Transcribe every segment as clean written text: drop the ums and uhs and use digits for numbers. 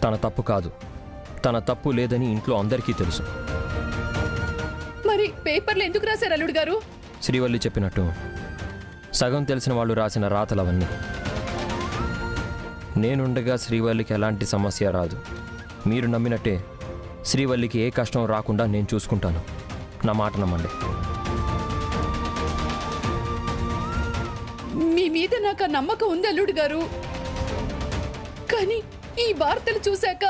తన తప్పు కాదు, తన తప్పు లేదని ఇంట్లో అందరికీ తెలుసు. మరి పేపర్లు ఎందుకు రాశారు అల్లుడు గారు? శ్రీవల్లి చెప్పినట్టు సగం తెలిసిన వాళ్ళు రాసిన రాతలవన్నీ. నేనుండగా శ్రీవల్లికి ఎలాంటి సమస్య రాదు. మీరు నమ్మినట్టే శ్రీవల్లికి ఏ కష్టం రాకుండా నేను చూసుకుంటాను. నా మాట నమ్మండి. మీ మీద నాకు ఆ నమ్మకం ఉంది అల్లుడు గారు. కానీ ఈ వార్తలు చూశాక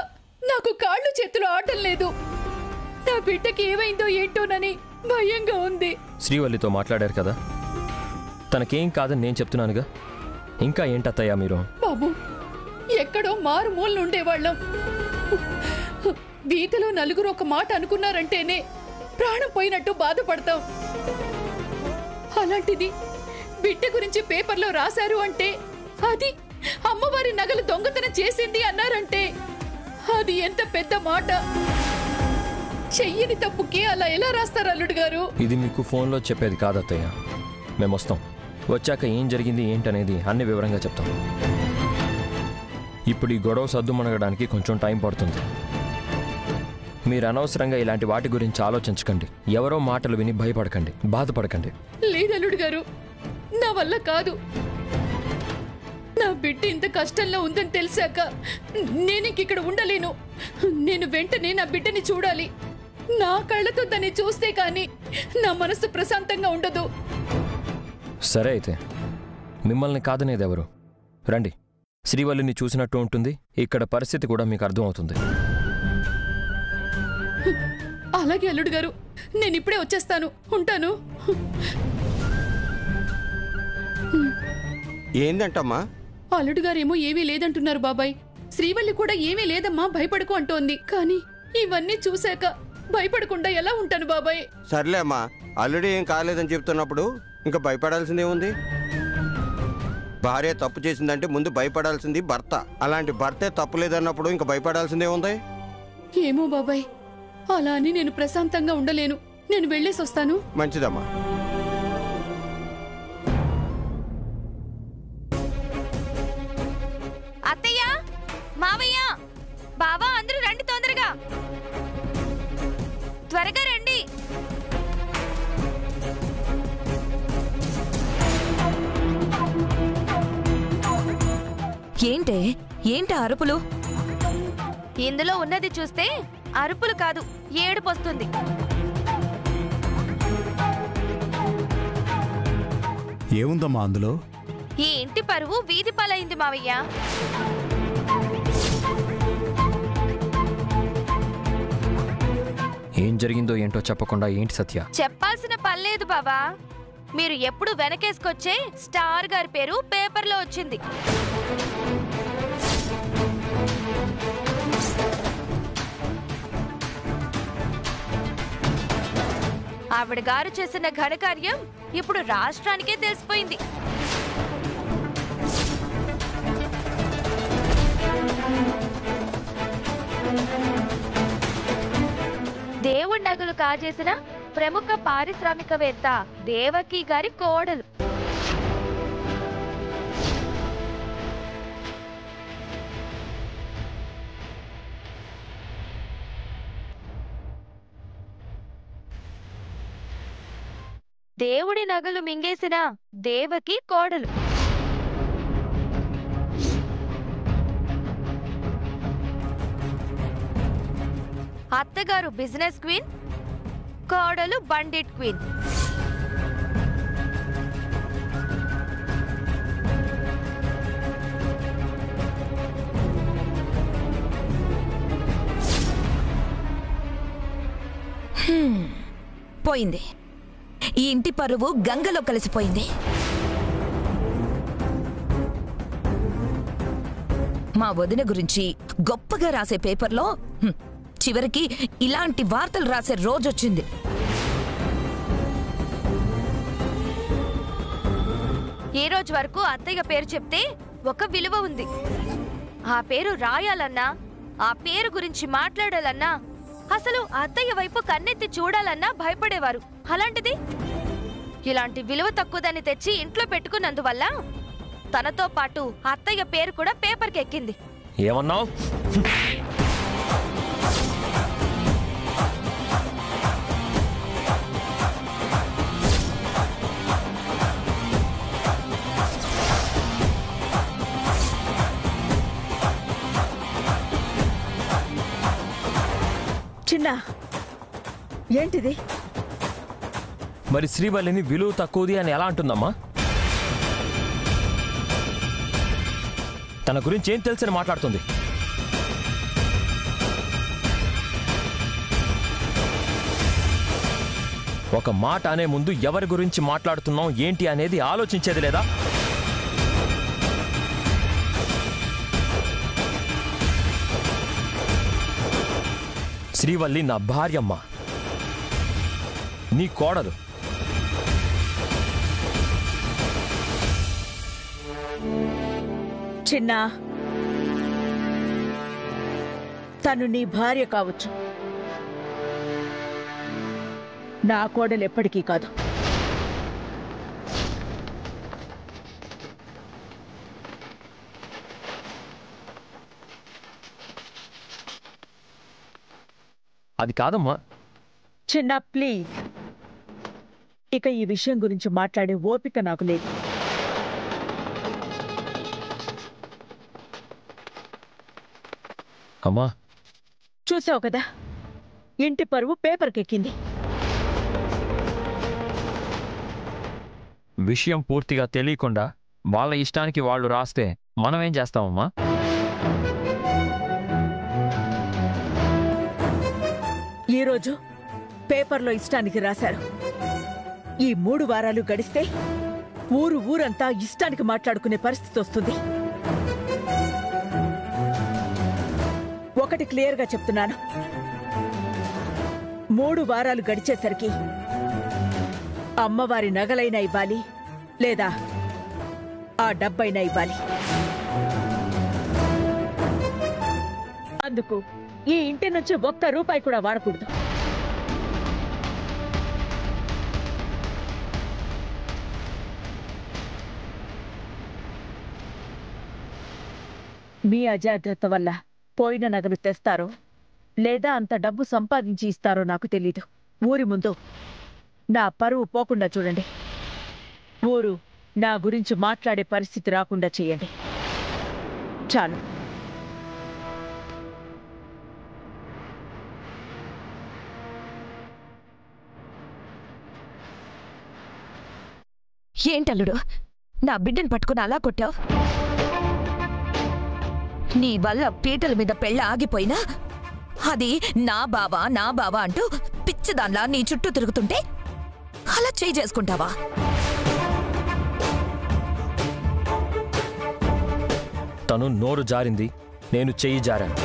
నాకు కాళ్ళు చేతులు ఆటం లేదు. నా బిడ్డకి ఏమైందో ఏంటోనని భయంగా ఉంది. శ్రీవల్లితో మాట్లాడారు కదా, తనకేం కాదని నేను చెప్తున్నానుగా. ఇంకా ఏంటత్తయ్యా మీరు? బాబు, ఎక్కడో మారుమూల ఉండేవాళ్ళం. వీధిలో నలుగురు ఒక మాట అనుకున్నారంటేనే ప్రాణం పోయినట్టు బాధపడతాం. అలాంటిది బిడ్డ గురించి పేపర్లో రాశారు అంటే, అది అమ్మవారి నగలు దొంగతనం చేసింది అన్నారంటే అది ఎంత పెద్ద మాట. చెయ్యని తప్పుకి అలా ఎలా రాస్తారు అల్లుడు గారు? ఇది మీకు ఫోన్లో చెప్పేది కాదత్తయ్య. మేము వస్తాం. వచ్చాక ఏం జరిగింది ఏంటనేది అన్ని వివరంగా చెప్తాం. ఇప్పుడు ఈ గొడవ సద్దుమణగడానికి కొంచెం టైం పడుతుంది. మీరు అనవసరంగా ఇలాంటి వాటి గురించి ఆలోచించకండి. ఎవరో మాటలు విని భయపడకండి, బాధపడకండి. లేదల్లుడు గారు, నా వల్ల కాదు. నా బిడ్డ ఇంత కష్టంలో ఉందని తెలిసాక నేనిక్కడ ఉండలేను. నేను వెంటనే నా బిడ్డని చూడాలి. నా కళ్ళతో దాన్ని చూస్తే కానీ నా మనసు ప్రశాంతంగా ఉండదు. సరే అయితే, మిమ్మల్ని కాదనేది ఎవరు? రండి, శ్రీవల్లిని చూసినట్టు ఉంటుంది. ఇక్కడ పరిస్థితి కూడా మీకు అర్థమవుతుంది. అలాగే అల్లుడు గారు, నేను ఇప్పుడే వచ్చేస్తాను. ఉంటాను. ఏందంటమ్మా? అల్లుడు గారేమో ఏమీ లేదంటున్నారు బాబాయ్. శ్రీవల్లి కూడా ఏమీ లేదమ్మా, భయపడకు అంటోంది. కానీ ఇవన్నీ చూశాక భయపడకుండా ఎలా ఉంటాను బాబాయ్? సర్లే అమ్మా, అల్లుడు ఏం కాలేదని చెప్తున్నప్పుడు ఇంకా భయపడాల్సిందేముంది? భార్య తప్పు చేసిందంటే ముందు భయపడాల్సింది భర్త. అలాంటి భర్తే తప్పు లేదన్నప్పుడు ఇంకా భయపడాల్సిందేముంది? ఏమో బాబాయ్, అలా అని నేను ప్రశాంతంగా ఉండలేను. నేను వెళ్ళేసి వస్తాను. మంచిదమ్మా. అత్తయ్య, మావయ్య, బావా, అందరూ రండి, తొందరగా త్వరగా రండి. ఏంటి అరుపులు? ఇందులో ఉన్నది చూస్తే అరుపులు కాదు, ఏడుపు వస్తుంది. ఏముందమ్మా అందులో? ఈ ఇంటి పరువు వీధి పాలైంది మావయ్య. ఏం జరిగిందో ఏంటో చెప్పకుండా ఏంటి సత్య? చెప్పాల్సిన పనిలేదు బావా. మీరు ఎప్పుడు వెనకేసుకొచ్చే స్టార్ గారి పేరు పేపర్లో వచ్చింది. ఆవిడ గారు చేసిన ఘనకార్యం ఇప్పుడు రాష్ట్రానికే తెలిసిపోయింది. దేవుడి నగలు కాజేసిన ప్రముఖ పారిశ్రామికవేత్త దేవకి గారి కోడలు. దేవుడి నగలు మింగేసిన దేవకి కోడలు. అత్తగారు బిజినెస్ క్వీన్, కోడలు బండిట్ క్వీన్. పోయింది. ఈ ఇంటి పరువు గంగలో కలిసిపోయింది. మా వదిన గురించి గొప్పగా రాసే పేపర్లో చివరికి ఇలాంటి వార్తలు రాసే రోజొచ్చింది. ఈ రోజు వరకు అత్తయ్య పేరు చెప్తే ఒక విలువ ఉంది. ఆ పేరు రాయాలన్నా, ఆ పేరు గురించి మాట్లాడాలన్నా, అసలు అత్తయ్య వైపు కన్నెత్తి చూడాలన్నా భయపడేవారు. అలాంటిది ఇలాంటి విలువ తక్కువదని తెచ్చి ఇంట్లో పెట్టుకున్నందువల్ల తనతో పాటు అత్తయ్య పేరు కూడా పేపర్కి ఎక్కింది. ఏమన్నావు? చిన్న ఏంటిది? మరి శ్రీవల్లిని విలువ తక్కువది అని ఎలా అంటుందమ్మా? తన గురించి ఏం తెలుసని మాట్లాడుతుంది? ఒక మాట అనే ముందు ఎవరి గురించి మాట్లాడుతున్నాం ఏంటి అనేది ఆలోచించేది లేదా? శ్రీవల్లి నా భార్యమ్మ, నీ కోడలు. చిన్న, తను నీ భార్య కావచ్చు, నా కోడలు ఎప్పటికీ కాదు. అది కాదమ్మా. చిన్న ప్లీజ్, ఇక ఈ విషయం గురించి మాట్లాడే ఓపిక నాకు లేదు. అమ్మా, చూసావు కదా, ఇంటి పరువు పేపర్కెక్కింది. విషయం పూర్తిగా తెలియకుండా వాళ్ళ ఇష్టానికి వాళ్ళు రాస్తే మనమేం చేస్తామమ్మా? ఈరోజు పేపర్లో ఇష్టానికి రాశారు. ఈ 3 వారాలు గడిస్తే ఊరంతా ఇష్టానికి మాట్లాడుకునే పరిస్థితి వస్తుంది. ఒకటి క్లియర్గా చెప్తున్నాను, 3 వారాలు గడిచేసరికి అమ్మవారి నగలైనా ఇవ్వాలి, లేదా ఆ డబ్బైనా ఇవ్వాలి. అందుకు ఈ ఇంటి నుంచి ఒక్క రూపాయి కూడా వాడకూడదు. మీ అజాగ్రత్త వల్ల పోయిన నగలు తెస్తారో లేదా అంత డబ్బు సంపాదించి ఇస్తారో నాకు తెలీదు. ఊరి ముందు నా పరువు పోకుండా చూడండి. ఊరు నా గురించి మాట్లాడే పరిస్థితి రాకుండా చేయండి. చాలు. ఏంటల్లుడు, నా బిడ్డను పట్టుకుని అలా కొట్టావు? నీ వల్ల పీటల మీద పెళ్ళ ఆగిపోయినా అది నా బావా అంటూ పిచ్చిదాన్లా నీ చుట్టూ తిరుగుతుంటే అలా చేయి చేసుకుంటావా? తను నోరు జారింది, నేను చెయ్యి జారాను.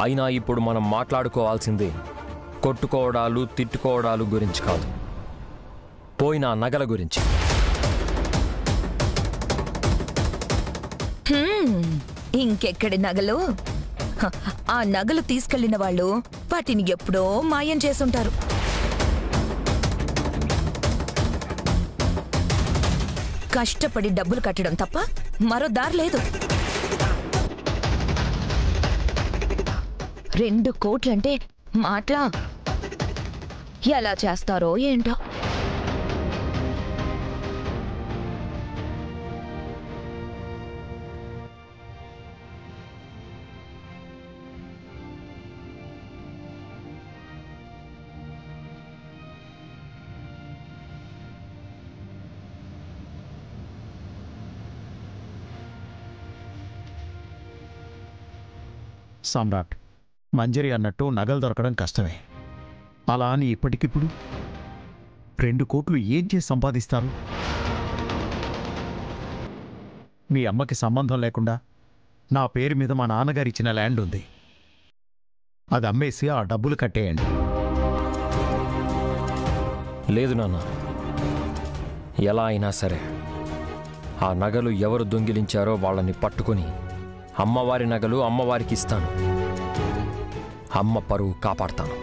అయినా ఇప్పుడు మనం మాట్లాడుకోవాల్సింది కొట్టుకోవడాలు తిట్టుకోవడాలు గురించి కాదు, పోయిన నగల గురించి. ఇంకెక్కడి నగలు? ఆ నగలు తీసుకెళ్లిన వాళ్ళు వాటిని ఎప్పుడో మాయం చేసుంటారు. కష్టపడి డబ్బులు కట్టడం తప్ప మరో దారి లేదు. 2 కోట్లంటే మాట్లా? ఎలా చేస్తారో ఏంటో. సామ్రాట్, మంజరి అన్నట్టు నగలు దొరకడం కష్టమే. అలా అని ఇప్పటికిప్పుడు 2 కోట్లు ఏం చేసి సంపాదిస్తారు? మీ అమ్మకి సంబంధం లేకుండా నా పేరు మీద మా నాన్నగారు ఇచ్చిన ల్యాండ్ ఉంది, అది అమ్మేసి ఆ డబ్బులు కట్టేయండి. లేదు నాన్న, ఎలా అయినా సరే ఆ నగలు ఎవరు దొంగిలించారో వాళ్ళని పట్టుకుని అమ్మవారి నగలు అమ్మవారికి ఇస్తాను. అమ్మ పరువు కాపాడతాను.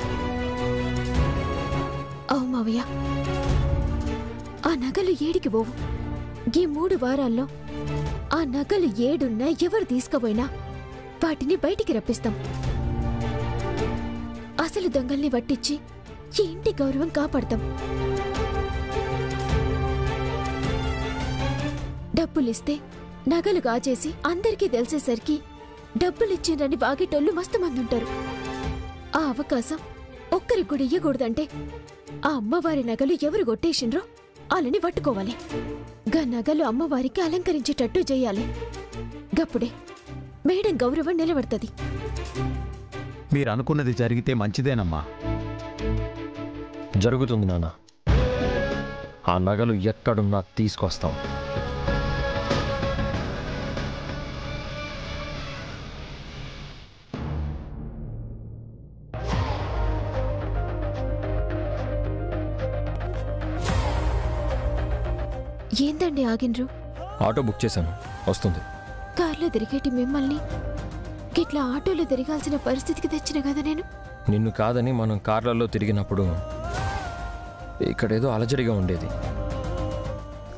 అవు మావయ్య, ఆ నగలు ఏడికి పోవు. ఈ 3 వారాల్లో ఆ నగలు ఏడున్నా ఎవరు తీసుకుపోయినా వాటిని బయటికి రప్పిస్తాం. అసలు దొంగల్ని పట్టించి ఈ ఇంటి గౌరవం కాపాడతాం. డబ్బులిస్తే నగలు గాజేసి అందరికీ తెలిసేసరికి డబ్బులిచ్చిండ్రని బాగేటోళ్ళు మస్తు మంది ఉంటారు. ఆ అవకాశం ఒక్కరికి కూడా ఇయ్యకూడదంటే ఆ అమ్మవారి నగలు ఎవరు కొట్టేసిండ్రో వాళ్ళని పట్టుకోవాలి. గా నగలు అమ్మవారికి అలంకరించేటట్టు చేయాలి. గప్పుడే మేడం గౌరవం నిలబడుతుంది. మీరు అనుకున్నది జరిగితే మంచిదేనమ్మా. జరుగుతుంది నాన్న. ఆ నగలు ఎక్కడున్నా తీసుకొస్తాం. ఏందండి ఆగిండ్రు? ఆటో బుక్ చేశాను, వస్తుంది. కార్లో తిరిగేటి మిమ్మల్ని గిట్లా ఆటోలో తిరగాల్సిన పరిస్థితికి తెచ్చిన కదా నేను. నిన్ను కాదని మనం కార్లలో తిరిగినప్పుడు ఇక్కడేదో అలజడిగా ఉండేది.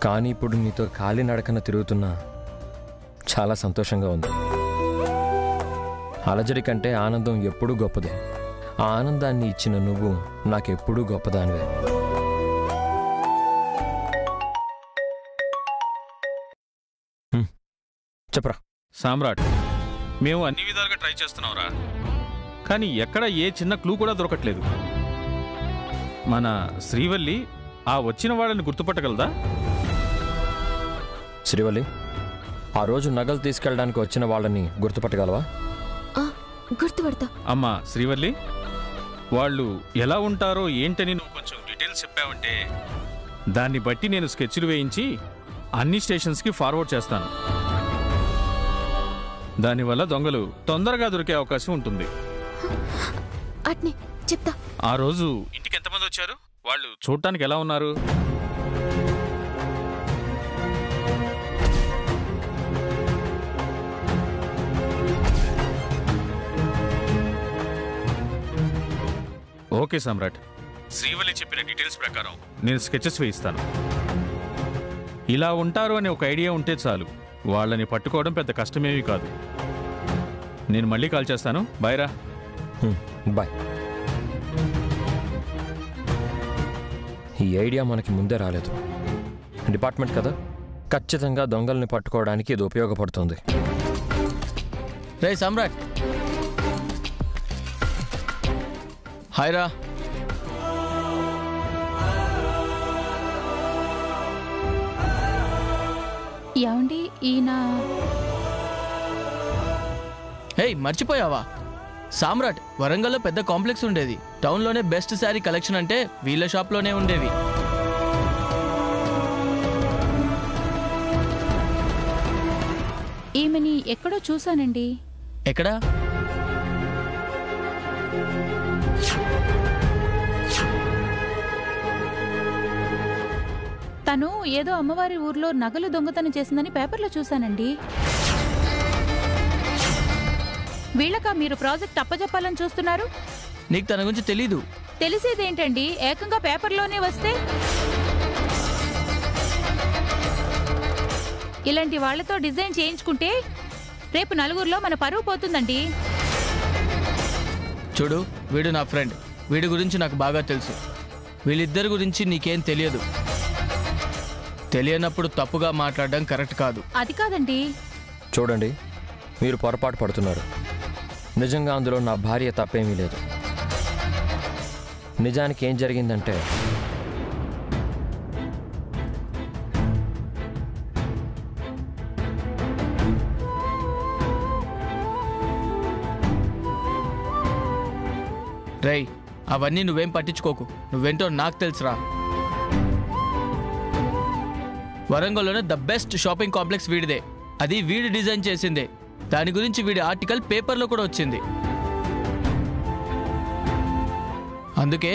కానీ ఇప్పుడు నీతో కాలినడకన తిరుగుతున్నా చాలా సంతోషంగా ఉంది. అలజడి కంటే ఆనందం ఎప్పుడూ గొప్పదే. ఆ ఆనందాన్ని ఇచ్చిన నువ్వు నాకెప్పుడూ గొప్పదానివే. చెప్పరా సామ్రాట్, మేము అన్ని విధాలుగా ట్రై చేస్తున్నాంరా, కానీ ఎక్కడ ఏ చిన్న క్లూ కూడా దొరకట్లేదు. మన శ్రీవల్లి ఆ వచ్చిన వాళ్ళని గుర్తుపట్టగలదా? శ్రీవల్లి, ఆ రోజు నగలు తీసుకెళ్ళడానికి వచ్చిన వాళ్ళని గుర్తుపట్టగలవా? గుర్తుపడతా. అమ్మా శ్రీవల్లి, వాళ్ళు ఎలా ఉంటారో ఏంటని నువ్వు కొంచెం డీటెయిల్స్ చెప్పావంటే దాన్ని బట్టి నేను స్కెచ్లు వేయించి అన్ని స్టేషన్స్కి ఫార్వర్డ్ చేస్తాను. దానివల్ల దొంగలు తొందరగా దొరికే అవకాశం ఉంటుంది. అట్నే చెప్తా. ఆ రోజు ఇంటికి ఎంతమంది వచ్చారు? వాళ్ళు చూడటానికి ఎలా ఉన్నారు? ఓకే సామ్రాట్, శ్రీవల్లి చెప్పిన డీటెయిల్స్ ప్రకారం నేను స్కెచెస్ వేయిస్తాను. ఇలా ఉంటారు అనే ఒక ఐడియా ఉంటే చాలు, వాళ్ళని పట్టుకోవడం పెద్ద కష్టమేమీ కాదు. నేను మళ్ళీ కాల్ చేస్తాను. బాయ్ రా. బాయ్. ఈ ఐడియా మనకి ముందే రాలేదు. డిపార్ట్మెంట్ కదా, ఖచ్చితంగా దొంగల్ని పట్టుకోవడానికి ఇది ఉపయోగపడుతుంది. రే సమ్రాట్, హాయ్ రా. ఏమండి ఈయన? హే మర్చిపోయావా? సామ్రాట్ వరంగల్లో పెద్ద కాంప్లెక్స్ ఉండేది. టౌన్లోనే బెస్ట్ శారీ కలెక్షన్ అంటే వీళ్ళ షాప్లోనే ఉండేవి. ఈమెని ఎక్కడో చూశానండి. ఎక్కడా? తను ఏదో అమ్మవారి ఊర్లో నగలు దొంగతనం చేసిందని పేపర్లో చూశానండి. వీళ్ళకా మీరు ప్రాజెక్ట్ అప్పచెప్పాలని చూస్తున్నారు? నీకు తన గురించి తెలీదు. తెలిసేదేంటండి, ఏకంగా పేపర్లోనే వస్తే? ఇలాంటి వాళ్లతో డిజైన్ చేయించుకుంటే రేపు నలుగురిలో మన పరువు పోతుందండి. చూడు, వీడు నా ఫ్రెండ్. వీడి గురించి నాకు బాగా తెలుసు. వీళ్ళిద్దరి గురించి నీకేం తెలియదు. తెలియనప్పుడు తప్పుగా మాట్లాడడం కరెక్ట్ కాదు. అది కాదండి. చూడండి, మీరు పొరపాటు పడుతున్నారు. నిజంగా అందులో నా భార్య తప్పేమీ లేదు. నిజానికి ఏం జరిగిందంటే, రేయ్, అవన్నీ నువ్వేం పట్టించుకోకు. నువ్వేంటో నాకు తెలుసురా. వరంగల్లోనే ద బెస్ట్ షాపింగ్ కాంప్లెక్స్ వీడిదే. అది వీడి డిజైన్ చేసిందే. దాని గురించి వీడి ఆర్టికల్ పేపర్లో కూడా వచ్చింది. అందుకే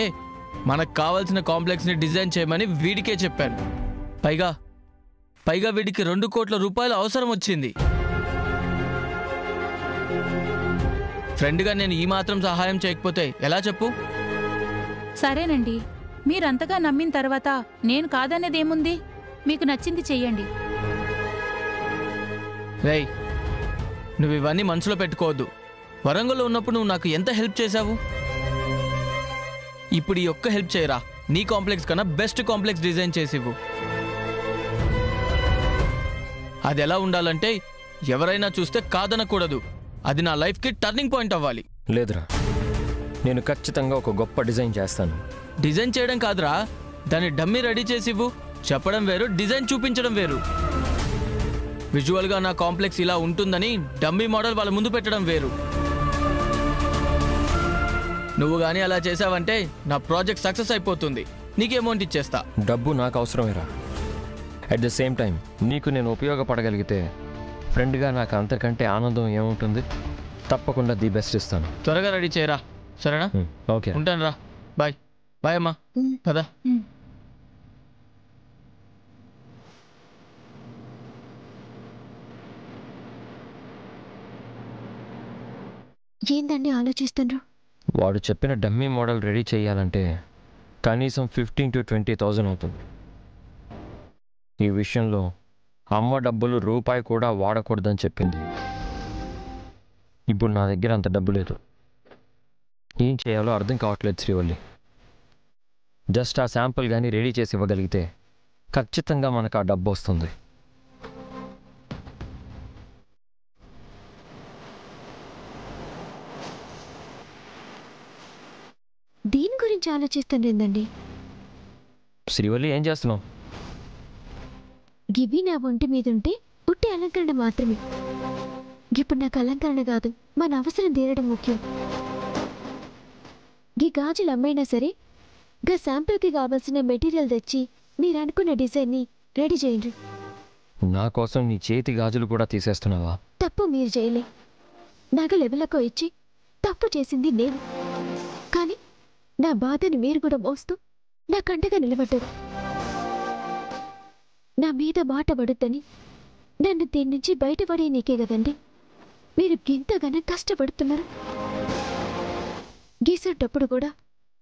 మనకు కావాల్సిన కాంప్లెక్స్ని డిజైన్ చేయమని వీడికే చెప్పాను. పైగా వీడికి 2 కోట్ల రూపాయలు అవసరం వచ్చింది. ఫ్రెండ్గా నేను ఈ మాత్రం సహాయం చేయకపోతే ఎలా చెప్పు? సరేనండి, మీరంతగా నమ్మిన తర్వాత నేను కాదనేదేముంది? మీకు నచ్చింది చెయ్యండి. రేయ్, నువ్వు ఇవన్నీ మనసులో పెట్టుకోవద్దు. వరంగల్లో ఉన్నప్పుడు నువ్వు నాకు ఎంత హెల్ప్ చేశావు. ఇప్పుడు ఈ ఒక్క హెల్ప్ చేయరా, నీ కాంప్లెక్స్ కన్నా బెస్ట్ కాంప్లెక్స్ డిజైన్ చేసివ్వు. అది ఎలా ఉండాలంటే ఎవరైనా చూస్తే కాదనకూడదు. అది నా లైఫ్కి టర్నింగ్ పాయింట్ అవ్వాలి. లేదురా, నేను ఖచ్చితంగా ఒక గొప్ప డిజైన్ చేస్తాను. డిజైన్ చేయడం కాదురా, దాన్ని డమ్మీ రెడీ చేసివ్వు. చెప్పడం వేరు, డిజైన్ చూపించడం వేరు. విజువల్గా నా కాంప్లెక్స్ ఇలా ఉంటుందని డమ్మీ మోడల్ వాళ్ళ ముందు పెట్టడం వేరు. నువ్వు కానీ అలా చేసావంటే నా ప్రాజెక్ట్ సక్సెస్ అయిపోతుంది. నీకు అమౌంట్ ఇచ్చేస్తా. డబ్బు నాకు అవసరమేరా. అట్ ద సేమ్ టైం నీకు నేను ఉపయోగపడగలిగితే ఫ్రెండ్గా నాకు అంతకంటే ఆనందం ఏముంటుంది. తప్పకుండా ది బెస్ట్ ఇస్తాను. త్వరగా రెడీ చేయరా, సరేనా? ఓకే, ఉంటాను రా. బాయ్. బాయ్ అమ్మా. పదా. ఏందండి ఆలోచిస్తుండ్రు? వాడు చెప్పిన డమ్మీ మోడల్ రెడీ చేయాలంటే కనీసం 15,000 to 20,000 అవుతుంది. ఈ విషయంలో అమ్మ డబ్బులు రూపాయి కూడా వాడకూడదని చెప్పింది. ఇప్పుడు నా దగ్గర అంత డబ్బు లేదు. ఏం చేయాలో అర్థం కావట్లేదు శ్రీవల్లి. జస్ట్ ఆ శాంపుల్ కానీ రెడీ చేసి ఇవ్వగలిగితే ఖచ్చితంగా మనకు ఆ డబ్బు వస్తుంది. దీని గురించి ఆలోచిస్తుండేందండి? శ్రీవల్లి, ఏం చేస్తున్నావు? గివి నా ఒంటి మీద ఉంటే ఉట్టి అలంకరణ మాత్రమే. ఇప్పుడు నాకు అలంకరణ కాదు, మన అవసరం తీరడం ముఖ్యం. గీ గాజులు అమ్మైనా సరే గా శాంపుల్కి కావాల్సిన మెటీరియల్ తెచ్చి మీరు అనుకున్న డిజైన్ని రెడీ చేయండి. నా కోసం నీ చేతి గాజులు కూడా తీసేస్తున్నావా? తప్పు మీరు చేయలే. నగలు ఎవరికో ఇచ్చి తప్పు చేసింది నేను. కానీ నా బాధని మీరు కూడా మోస్తూ నా కంటగా నిలబడ్డారు. నా మీద మాట పడుద్దని నన్ను దీని నుంచి బయటపడే నీకే కదండి మీరు గింతగానే కష్టపడుతున్నారు. గీసేటప్పుడు కూడా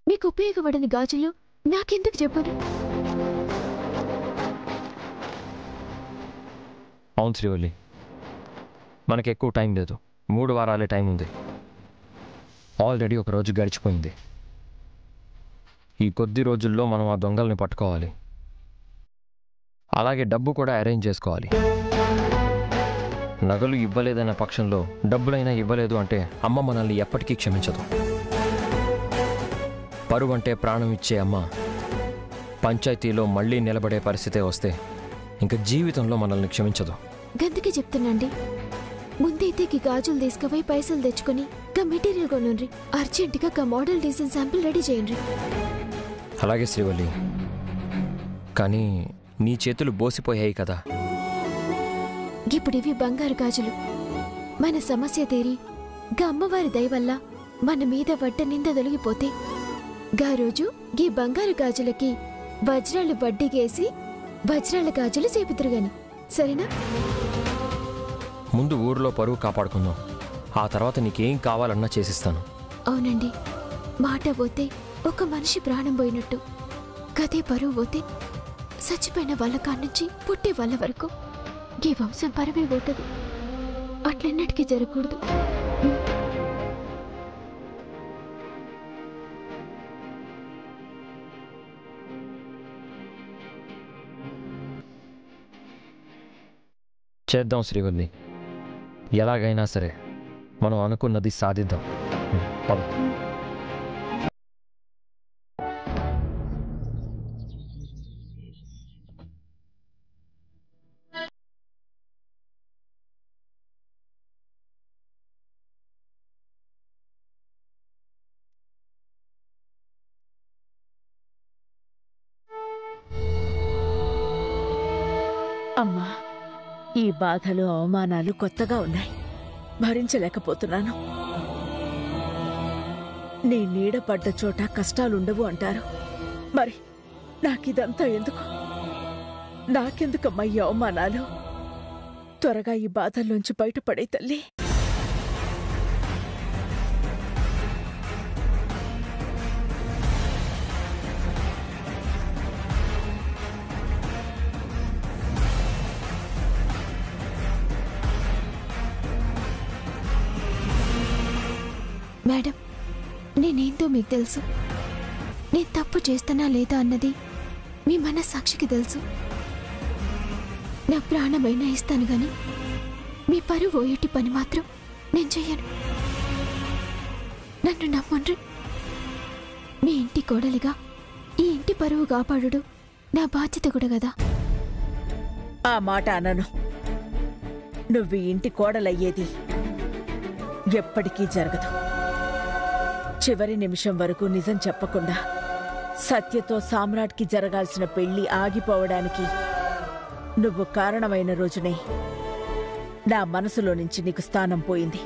మీకు ఉపయోగపడని గాజులు నాకెందుకు చెప్పరు? అవును శ్రీవల్లి, మనకి ఎక్కువ టైం లేదు. 3 వారాలే టైం ఉంది. ఆల్రెడీ ఒక రోజు గడిచిపోయింది. ఈ కొద్ది రోజుల్లో మనం ఆ దొంగల్ని పట్టుకోవాలి. అలాగే డబ్బు కూడా అరేంజ్ చేసుకోవాలి. నగలు ఇవ్వలేదన్న పక్షంలో డబ్బులైనా ఇవ్వలేదు అంటే అమ్మ మనల్ని ఎప్పటికీ క్షమించదు. పరువు అంటే ప్రాణం ఇచ్చే అమ్మ పంచాయతీలో మళ్ళీ నిలబడే పరిస్థితే వస్తే ఇంకా జీవితంలో మనల్ని క్షమించదు. గందుకే చెప్తున్నాండి, ముందైతే గీ గాజులు తీసుకుపోయి పైసలు తెచ్చుకొని గా మెటీరియల్ కొనుండ్రి. అర్జెంటుగా గా మోడల్ డిజైన్ శాంపిల్ రెడీ చేయండి. అలాగే శ్రీవల్లి, కానీ నీ చేతులు బోసిపోయాయి కదా. ఇప్పుడు ఇవి బంగారు గాజులు. మన సమస్య తీరి గా అమ్మవారి దయ వల్ల మన మీద వడ్డ నింద తొలగిపోతే గా రోజు గీ బంగారు గాజులకి వజ్రాలు వడ్డీగేసి వజ్రాల గాజులు చేపిద్దురుగాని, సరేనా? ముందు ఊరిలో పరువు కాపాడుకుందాం. ఆ తర్వాత నీకేం కావాలన్నా చేసిస్తాను. అవునండి, మాట పోతే ఒక మనిషి ప్రాణం పోయినట్టు. గదే పరువు పోతే చచ్చిపోయిన వాళ్ళ కాడ్నుంచి పుట్టే వాళ్ళ వరకు ఈ వంశం పరువే పోతుంది. అట్లెన్నటికీ జరగకూడదు. చేద్దాం శ్రీవల్లి, ఎలాగైనా సరే మనం అనుకున్నది సాధిద్దాం. పద. అమ్మా, ఈ బాధలు అవమానాలు కొత్తగా ఉన్నాయి, భరించలేకపోతున్నాను. నీ నీడ పడ్డ చోట కష్టాలుండవు అంటారు. మరి నాకిదంతా ఎందుకు? నాకెందుకమ్మా ఈ అవమానాలు? త్వరగా ఈ బాధల్లోంచి బయటపడే తల్లి. మేడం, నేనేందో మీకు తెలుసు. నేను తప్పు చేస్తానా లేదా అన్నది మీ మనస్సాక్షికి తెలుసు. నా ప్రాణమైనా ఇస్తాను గాని మీ పరువు పోయేటి పని మాత్రం నేను చెయ్యను. నన్ను నమ్మండ్రి. మీ ఇంటి కోడలిగా ఈ ఇంటి పరువు కాపాడు నా బాధ్యత కూడా కదా. ఆ మాట అనను. నువ్వు ఈ ఇంటి కోడలయ్యేది ఎప్పటికీ జరగదు. చివరి నిమిషం వరకు నిజం చెప్పకుండా సత్యతో సామ్రాట్కి జరగాల్సిన పెళ్లి ఆగిపోవడానికి నువ్వు కారణమైన రోజునే నా మనసులో నుంచి నీకు స్థానం పోయింది.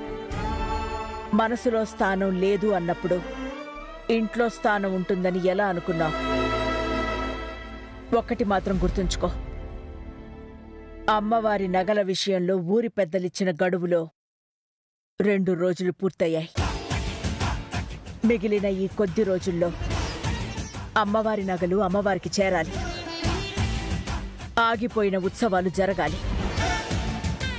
మనసులో స్థానం లేదు అన్నప్పుడు ఇంట్లో స్థానం ఉంటుందని ఎలా అనుకున్నావు? ఒక్కటి మాత్రం గుర్తుంచుకో, అమ్మవారి నగల విషయంలో ఊరి పెద్దలిచ్చిన గడువులో 2 రోజులు పూర్తయ్యాయి. మిగిలిన ఈ కొద్ది రోజుల్లో అమ్మవారి నగలు అమ్మవారికి చేరాలి. ఆగిపోయిన ఉత్సవాలు జరగాలి.